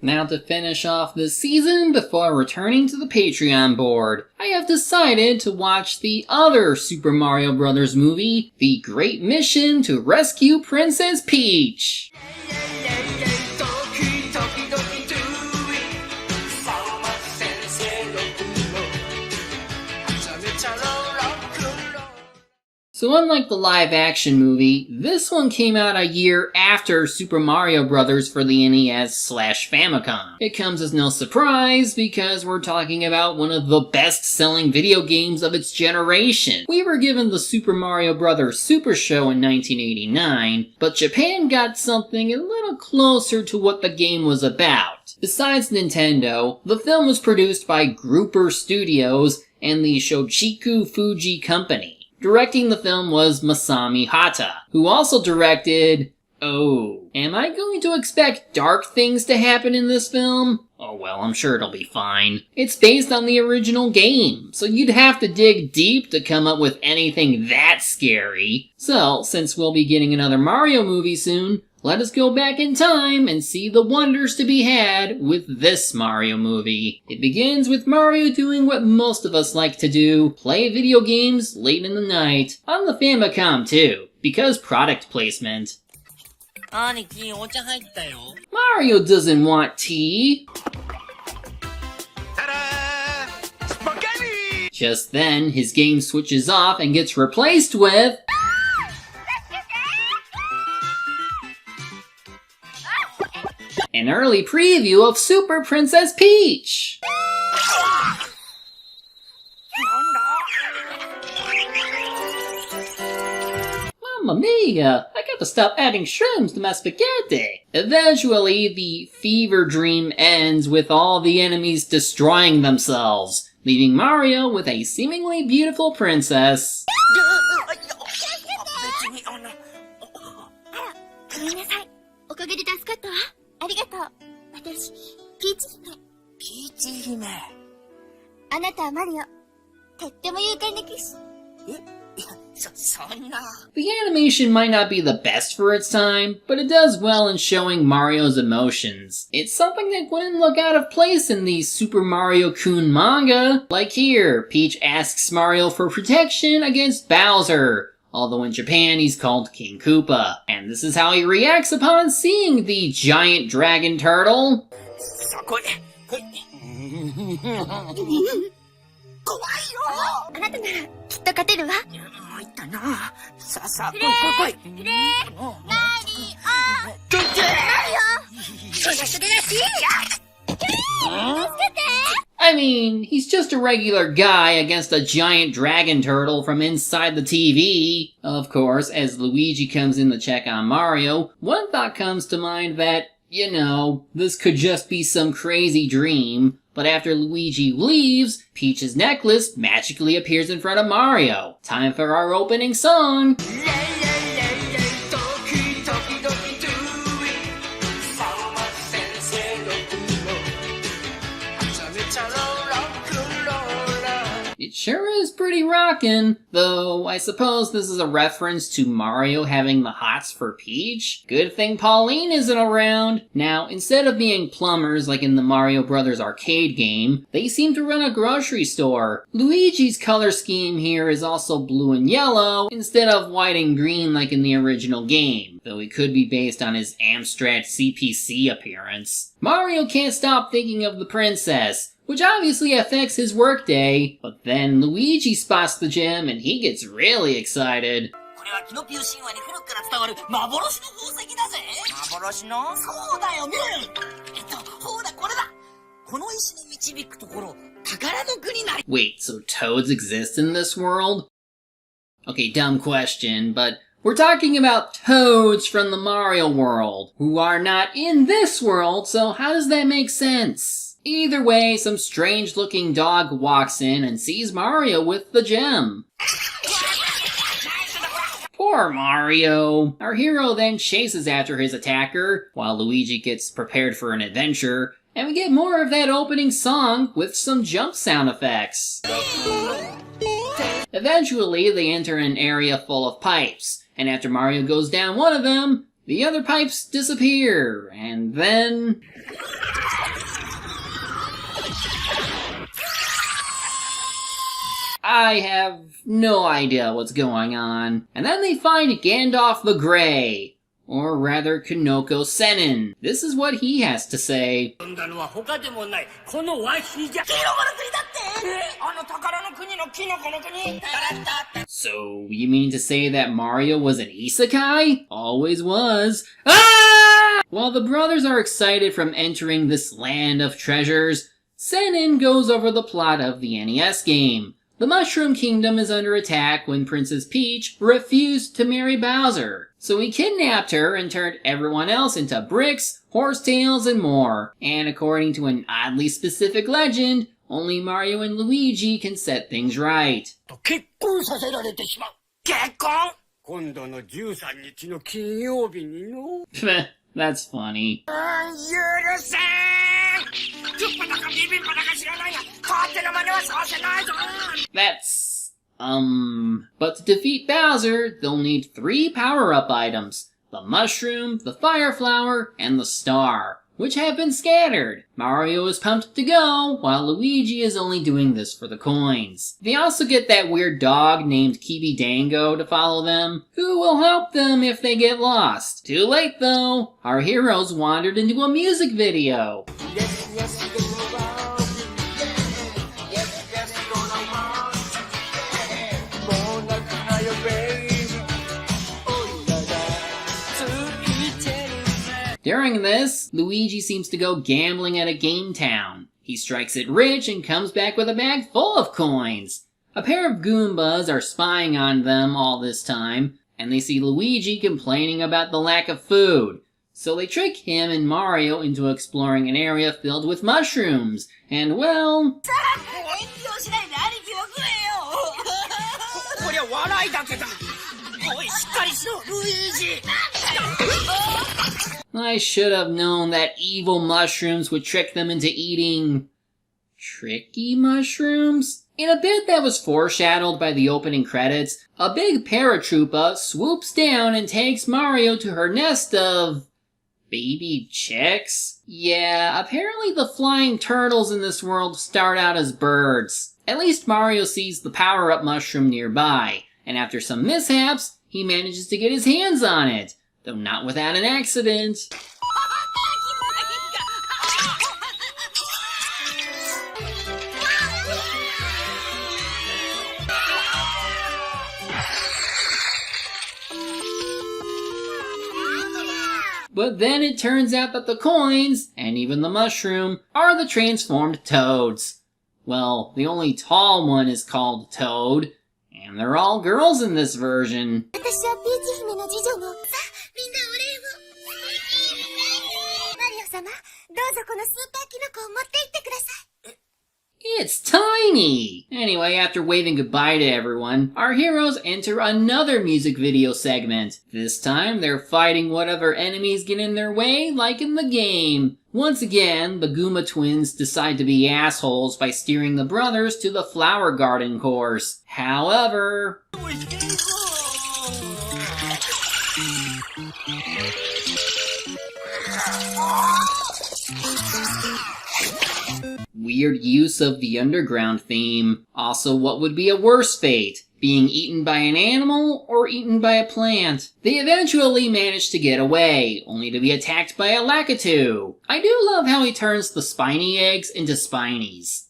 Now to finish off this season before returning to the Patreon board, I have decided to watch the other Super Mario Bros. Movie, The Great Mission to Rescue Princess Peach. So unlike the live-action movie, this one came out a year after Super Mario Bros. For the NES/Famicom. It comes as no surprise because we're talking about one of the best-selling video games of its generation. We were given the Super Mario Bros. Super Show in 1989, but Japan got something a little closer to what the game was about. Besides Nintendo, the film was produced by Grouper Studios and the Shochiku Fuji Company. Directing the film was Masami Hata, who also directed... Oh, am I going to expect dark things to happen in this film? Oh well, I'm sure it'll be fine. It's based on the original game, so you'd have to dig deep to come up with anything that scary. So, since we'll be getting another Mario movie soon, let us go back in time and see the wonders to be had with this Mario movie. It begins with Mario doing what most of us like to do, play video games late in the night. On the Famicom too, because product placement. Mario doesn't want tea. Just then, his game switches off and gets replaced with... an early preview of Super Princess Peach! Mamma mia! I gotta stop adding shrooms to my spaghetti! Eventually, the fever dream ends with all the enemies destroying themselves, leaving Mario with a seemingly beautiful princess. The animation might not be the best for its time, but it does well in showing Mario's emotions. It's something that wouldn't look out of place in the Super Mario-kun manga. Like here, Peach asks Mario for protection against Bowser, although in Japan he's called King Koopa. And this is how he reacts upon seeing the giant dragon turtle. I mean, he's just a regular guy against a giant dragon turtle from inside the TV. Of course, as Luigi comes in to check on Mario, one thought comes to mind that, you know, this could just be some crazy dream. But after Luigi leaves, Peach's necklace magically appears in front of Mario. Time for our opening song! It sure is pretty rockin', though I suppose this is a reference to Mario having the hots for Peach. Good thing Pauline isn't around. Now, instead of being plumbers like in the Mario Brothers arcade game, they seem to run a grocery store. Luigi's color scheme here is also blue and yellow, instead of white and green like in the original game, though he could be based on his Amstrad CPC appearance. Mario can't stop thinking of the princess, which obviously affects his workday, but then Luigi spots the gem and he gets really excited. Wait, so toads exist in this world? Okay, dumb question, but we're talking about toads from the Mario world, who are not in this world, so how does that make sense? Either way, some strange-looking dog walks in and sees Mario with the gem. Poor Mario! Our hero then chases after his attacker, while Luigi gets prepared for an adventure, and we get more of that opening song with some jump sound effects. Eventually, they enter an area full of pipes, and after Mario goes down one of them, the other pipes disappear, and then... I have no idea what's going on. And then they find Gandalf the Grey, or rather Kinoko Sennin. This is what he has to say. So, you mean to say that Mario was an isekai? Always was. Ah! While the brothers are excited from entering this land of treasures, Sennin goes over the plot of the NES game. The Mushroom Kingdom is under attack when Princess Peach refused to marry Bowser. So he kidnapped her and turned everyone else into bricks, horsetails, and more. And according to an oddly specific legend, only Mario and Luigi can set things right. That's funny. But to defeat Bowser, they'll need 3 power-up items. The mushroom, the fire flower, and the star, which have been scattered. Mario is pumped to go, while Luigi is only doing this for the coins. They also get that weird dog named Kibi Dango to follow them, who will help them if they get lost. Too late though, our heroes wandered into a music video. During this, Luigi seems to go gambling at a game town. He strikes it rich and comes back with a bag full of coins. A pair of Goombas are spying on them all this time, and they see Luigi complaining about the lack of food. So they trick him and Mario into exploring an area filled with mushrooms, and well... I should have known that evil mushrooms would trick them into eating... tricky mushrooms? In a bit that was foreshadowed by the opening credits, a big paratroopa swoops down and takes Mario to her nest of... baby chicks? Yeah, apparently the flying turtles in this world start out as birds. At least Mario sees the power-up mushroom nearby, and after some mishaps, he manages to get his hands on it. Though not without an accident. But then it turns out that the coins, and even the mushroom, are the transformed Toads. Well, the only tall one is called Toad, and they're all girls in this version. It's tiny! Anyway, after waving goodbye to everyone, our heroes enter another music video segment. This time, they're fighting whatever enemies get in their way, like in the game. Once again, the Goomba twins decide to be assholes by steering the brothers to the flower garden course. However... weird use of the underground theme. Also, what would be a worse fate? Being eaten by an animal or eaten by a plant? They eventually manage to get away, only to be attacked by a Lakitu. I do love how he turns the spiny eggs into spinies.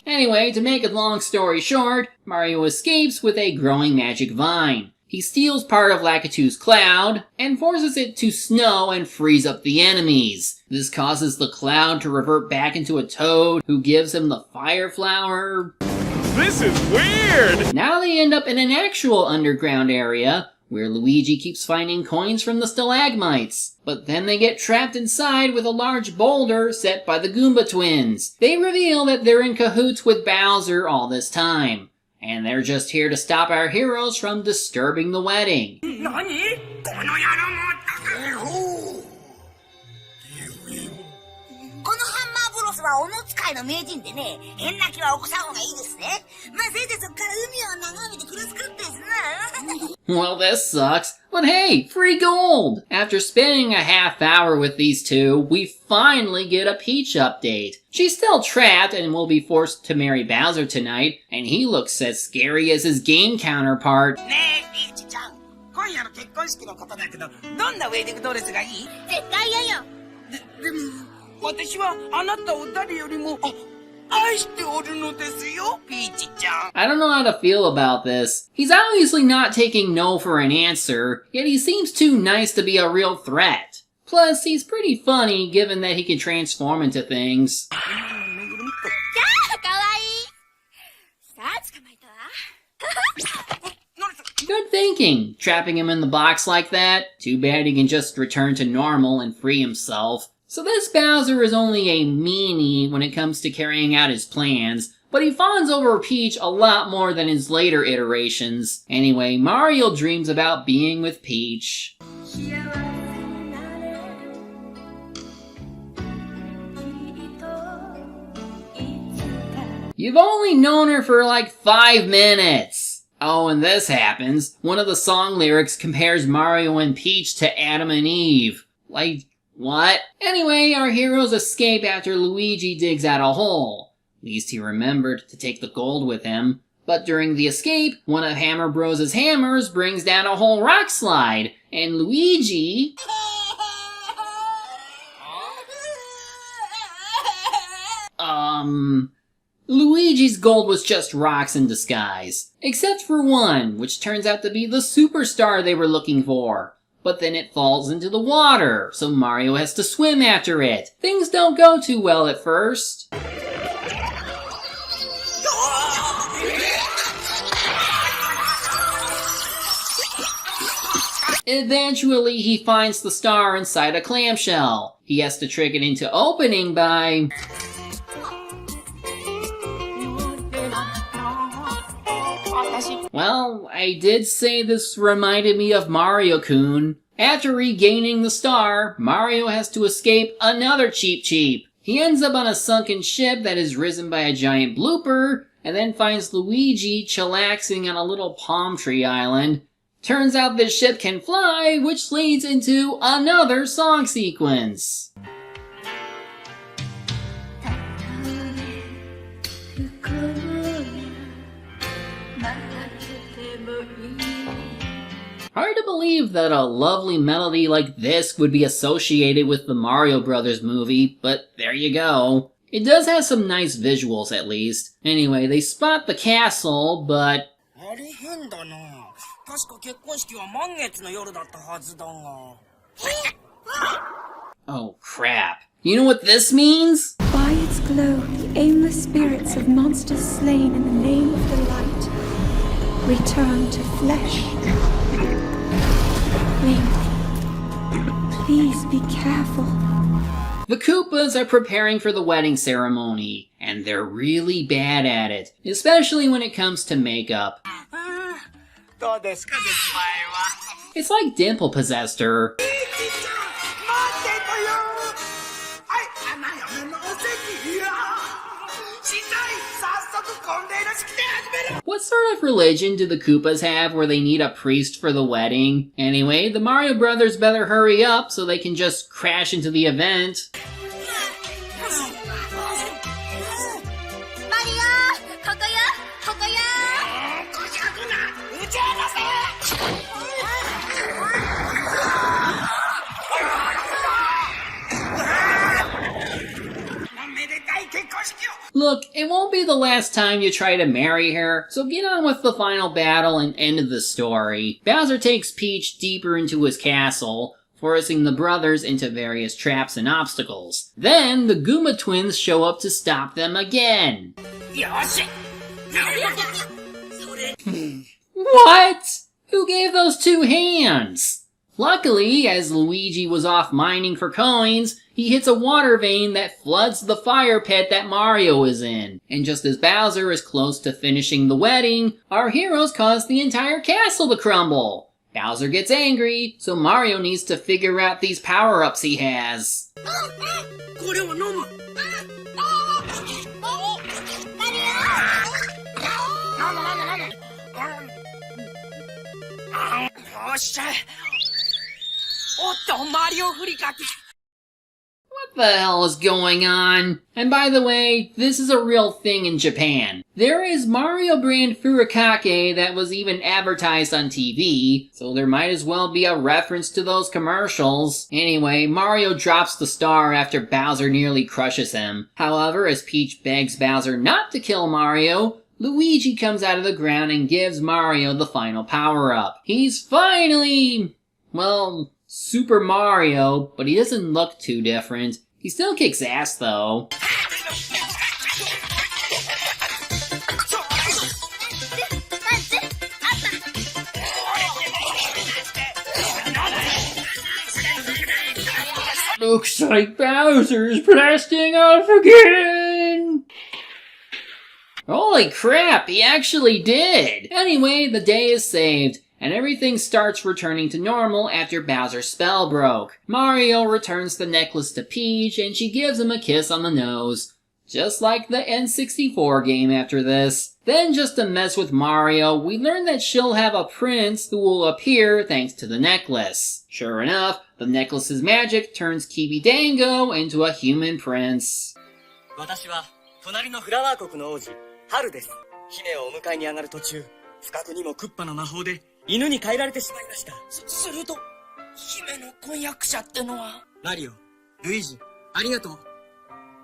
Anyway, to make a long story short, Mario escapes with a growing magic vine. He steals part of Lakitu's cloud, and forces it to snow and freeze up the enemies. This causes the cloud to revert back into a toad, who gives him the fire flower. This is weird! Now they end up in an actual underground area, where Luigi keeps finding coins from the stalagmites. But then they get trapped inside with a large boulder set by the Goomba twins. They reveal that they're in cahoots with Bowser all this time. And they're just here to stop our heroes from disturbing the wedding. Well, this sucks, but hey, free gold! After spending a half hour with these two, we finally get a Peach update. She's still trapped and will be forced to marry Bowser tonight, and he looks as scary as his game counterpart. ねえ、ピーチちゃん。今夜の結婚式のことだけど、どんなウェディングドレスがいい？絶対嫌よ。でも、私はあなたを誰よりも、愛しておるのですよ、ピーチちゃん。I don't know how to feel about this. He's obviously not taking no for an answer, yet he seems too nice to be a real threat. Plus, he's pretty funny given that he can transform into things. キャー、かわいい。さあ、捕まえたわ。Good thinking, trapping him in the box like that. Too bad he can just return to normal and free himself. So this Bowser is only a meanie when it comes to carrying out his plans, but he fawns over Peach a lot more than his later iterations. Anyway, Mario dreams about being with Peach. You've only known her for like 5 minutes. Oh, and this happens. One of the song lyrics compares Mario and Peach to Adam and Eve. Like, what? Anyway, our heroes escape after Luigi digs out a hole. At least he remembered to take the gold with him. But during the escape, one of Hammer Bros' hammers brings down a whole rock slide, and Luigi... Luigi's gold was just rocks in disguise. Except for one, which turns out to be the superstar they were looking for. But then it falls into the water, so Mario has to swim after it. Things don't go too well at first. Eventually, he finds the star inside a clamshell. He has to trick it into opening by... Well, I did say this reminded me of Mario-kun. After regaining the star, Mario has to escape another Cheep Cheep. He ends up on a sunken ship that is risen by a giant blooper, and then finds Luigi chillaxing on a little palm tree island. Turns out this ship can fly, which leads into another song sequence. Hard to believe that a lovely melody like this would be associated with the Mario Brothers movie, but there you go. It does have some nice visuals at least. Anyway, they spot the castle, but... あれ変だな。確か結婚式は満月の夜だったはずだが。Oh crap. You know what this means? By its glow, the aimless spirits of monsters slain in the name of the light return to flesh. Link, please be careful. The Koopas are preparing for the wedding ceremony, and they're really bad at it, especially when it comes to makeup. どうですか、出来栄えは。It's like Dimple possessed her. 待ってとよ。はい、花嫁のお席よ。しない、早速婚礼の式典始める。What sort of religion do the Koopas have where they need a priest for the wedding? Anyway, the Mario Brothers better hurry up so they can just crash into the event. マリオ、ここよ、ここよ。こしゃくな、打ち合わせ。めでたい結婚式を。Look, it won't be the last time you try to marry her, so get on with the final battle and end of the story. Bowser takes Peach deeper into his castle, forcing the brothers into various traps and obstacles. Then, the Goomba twins show up to stop them again. よし。それ。 What? Who gave those 2 hands? Luckily, as Luigi was off mining for coins, he hits a water vein that floods the fire pit that Mario is in. And just as Bowser is close to finishing the wedding, our heroes cause the entire castle to crumble. Bowser gets angry, so Mario needs to figure out these power-ups he has. これを飲む。飲む。っしゃい。おっと、マリオふりかけ。 What the hell is going on? And by the way, this is a real thing in Japan. There is Mario brand furikake that was even advertised on TV, so there might as well be a reference to those commercials. Anyway, Mario drops the star after Bowser nearly crushes him. However, as Peach begs Bowser not to kill Mario, Luigi comes out of the ground and gives Mario the final power-up. He's finally, well, Super Mario, but he doesn't look too different. He still kicks ass though. Looks like Bowser's blasting off again! Holy crap, he actually did! Anyway, the day is saved, and everything starts returning to normal after Bowser's spell broke. Mario returns the necklace to Peach, and she gives him a kiss on the nose. Just like the N64 game after this. Then, just to mess with Mario, we learn that she'll have a prince who will appear thanks to the necklace. Sure enough, the necklace's magic turns Kibidango into a human prince. 私は隣のフラワー国の王子、ハルです。姫をお迎えに上がる途中、不覚にもクッパの魔法で犬に変えられてしまいました。すると、姫の婚約者ってのは。マリオ、ルイージ、ありがとう。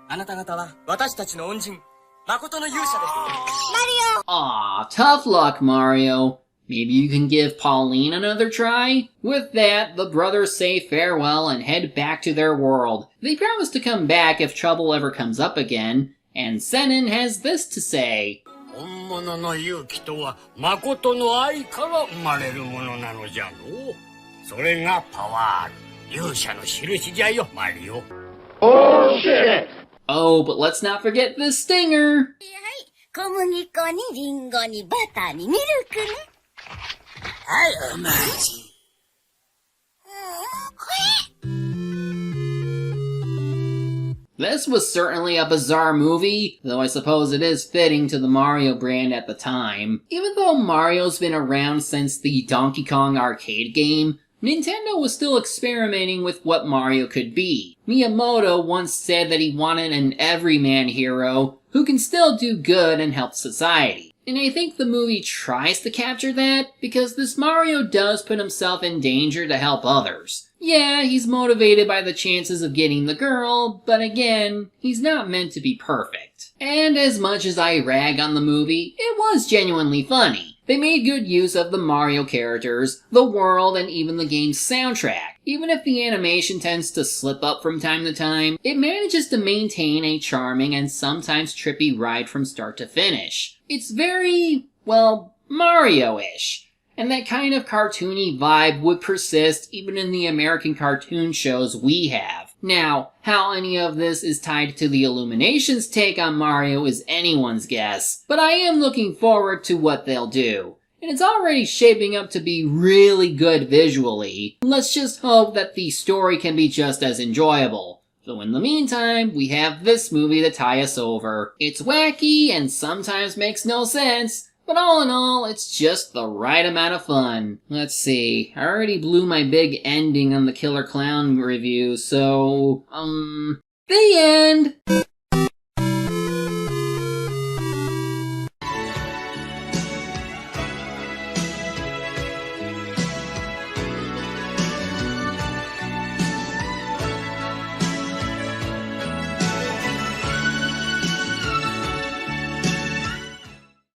あなた方は私たちの恩人、誠の勇者です。Aw, tough luck, Mario. Maybe you can give Pauline another try? With that, the brothers say farewell and head back to their world. They promise to come back if trouble ever comes up again, and Senin has this to say. 本物の勇気とは誠の愛から生まれるものなのじゃろう。それがパワー、勇者の印じゃよ、マリオ。Oh, but let's not forget the stinger! 小麦粉にリンゴにバターにミルクね。はい、お待ち。This was certainly a bizarre movie, though I suppose it is fitting to the Mario brand at the time. Even though Mario's been around since the Donkey Kong arcade game, Nintendo was still experimenting with what Mario could be. Miyamoto once said that he wanted an everyman hero who can still do good and help society. And I think the movie tries to capture that, because this Mario does put himself in danger to help others. Yeah, he's motivated by the chances of getting the girl, but again, he's not meant to be perfect. And as much as I rag on the movie, it was genuinely funny. They made good use of the Mario characters, the world, and even the game's soundtrack. Even if the animation tends to slip up from time to time, it manages to maintain a charming and sometimes trippy ride from start to finish. It's very, well, Mario-ish. And that kind of cartoony vibe would persist even in the American cartoon shows we have. Now, how any of this is tied to the Illumination's take on Mario is anyone's guess, but I am looking forward to what they'll do. And it's already shaping up to be really good visually. Let's just hope that the story can be just as enjoyable. So in the meantime, we have this movie to tie us over. It's wacky and sometimes makes no sense, but all in all, it's just the right amount of fun. Let's see, I already blew my big ending on the Killer Clown review, so, the end!